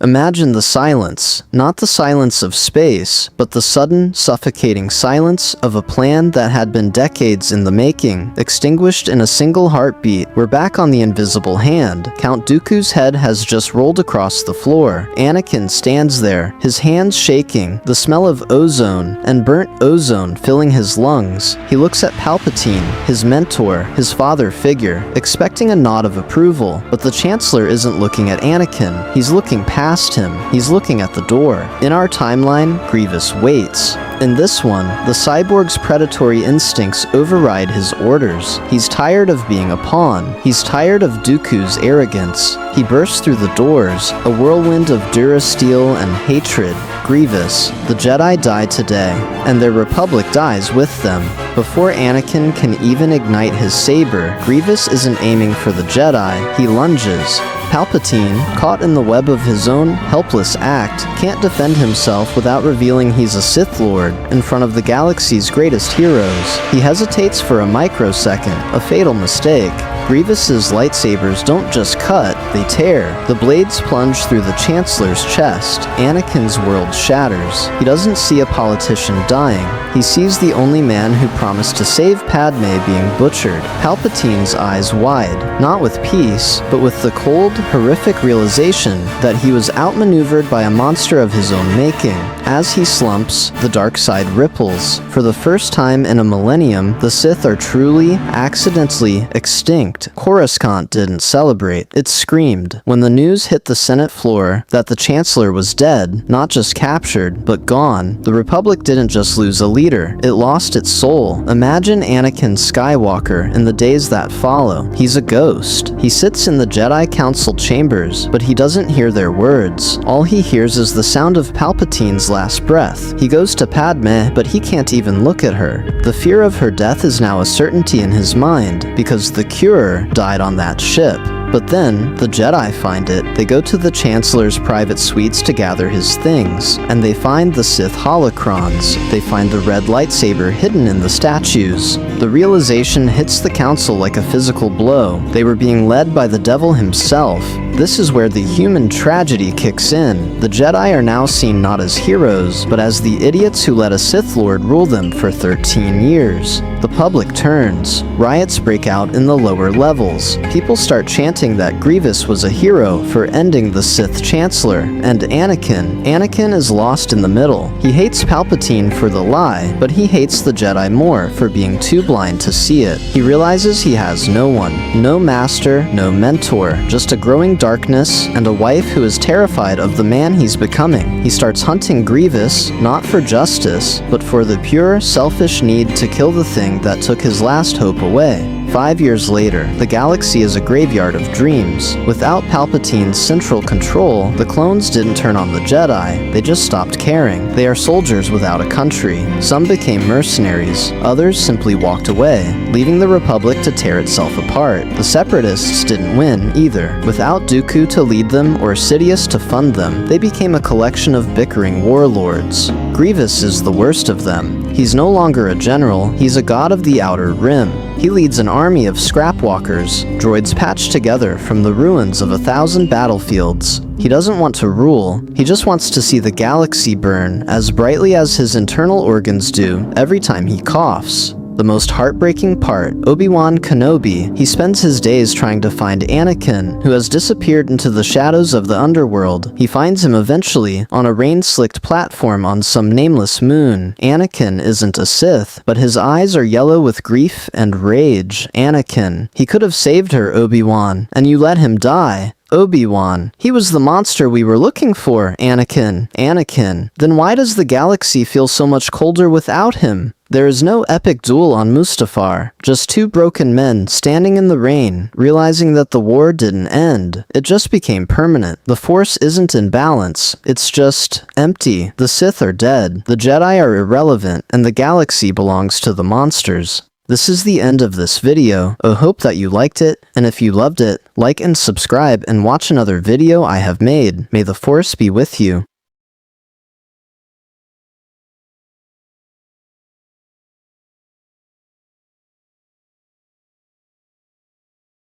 Imagine the silence, not the silence of space, but the sudden, suffocating silence of a plan that had been decades in the making, extinguished in a single heartbeat. We're back on the invisible hand. Count Dooku's head has just rolled across the floor. Anakin stands there, his hands shaking, the smell of ozone and burnt ozone filling his lungs. He looks at Palpatine, his mentor, his father figure, expecting a nod of approval, but the Chancellor isn't looking at Anakin. He's looking past him. He's looking at the door. In our timeline, Grievous waits. In this one, the cyborg's predatory instincts override his orders. He's tired of being a pawn. He's tired of Dooku's arrogance. He bursts through the doors, a whirlwind of durasteel and hatred. Grievous, the Jedi die today, and their Republic dies with them. Before Anakin can even ignite his saber, Grievous isn't aiming for the Jedi, he lunges. Palpatine, caught in the web of his own helpless act, can't defend himself without revealing he's a Sith Lord in front of the galaxy's greatest heroes. He hesitates for a microsecond, a fatal mistake. Grievous's lightsabers don't just cut, they tear. The blades plunge through the Chancellor's chest. Anakin's world shatters. He doesn't see a politician dying. He sees the only man who promised to save Padme being butchered. Palpatine's eyes wide, not with peace, but with the cold, horrific realization that he was outmaneuvered by a monster of his own making. As he slumps, the dark side ripples. For the first time in a millennium, the Sith are truly, accidentally extinct. Coruscant didn't celebrate. It screamed. When the news hit the Senate floor that the Chancellor was dead, not just captured, but gone, the Republic didn't just lose a leader, it lost its soul. Imagine Anakin Skywalker in the days that follow. He's a ghost. He sits in the Jedi Council chambers, but he doesn't hear their words. All he hears is the sound of Palpatine's last breath. He goes to Padme, but he can't even look at her. The fear of her death is now a certainty in his mind, because the cure died on that ship. But then, the Jedi find it. They go to the Chancellor's private suites to gather his things, and they find the Sith holocrons. They find the red lightsaber hidden in the statues. The realization hits the Council like a physical blow. They were being led by the devil himself. This is where the human tragedy kicks in. The Jedi are now seen not as heroes, but as the idiots who let a Sith Lord rule them for 13 years. The public turns. Riots break out in the lower levels. People start chanting that Grievous was a hero for ending the Sith Chancellor, and Anakin is lost in the middle. He hates Palpatine for the lie, but he hates the Jedi more for being too blind to see it. He realizes he has no one, no master, no mentor, just a growing darkness and a wife who is terrified of the man he's becoming. He starts hunting Grievous, not for justice, but for the pure, selfish need to kill the thing that took his last hope away. 5 years later, the galaxy is a graveyard of dreams. Without Palpatine's central control, the clones didn't turn on the Jedi, they just stopped caring. They are soldiers without a country. Some became mercenaries, others simply walked away, leaving the Republic to tear itself apart. The Separatists didn't win, either. Without Dooku to lead them or Sidious to fund them, they became a collection of bickering warlords. Grievous is the worst of them. He's no longer a general, he's a god of the Outer Rim. He leads an army of scrapwalkers, droids patched together from the ruins of 1,000 battlefields. He doesn't want to rule, he just wants to see the galaxy burn as brightly as his internal organs do every time he coughs. The most heartbreaking part, Obi-Wan Kenobi. He spends his days trying to find Anakin, who has disappeared into the shadows of the underworld. He finds him eventually on a rain-slicked platform on some nameless moon. Anakin isn't a Sith, but his eyes are yellow with grief and rage. Anakin. He could have saved her, Obi-Wan, and you let him die. Obi-Wan. He was the monster we were looking for, Anakin. Anakin. Then why does the galaxy feel so much colder without him? There is no epic duel on Mustafar, just two broken men standing in the rain, realizing that the war didn't end. It just became permanent. The Force isn't in balance, it's just empty. The Sith are dead, the Jedi are irrelevant, and the galaxy belongs to the monsters. This is the end of this video. I hope that you liked it, and if you loved it, like and subscribe and watch another video I have made. May the Force be with you.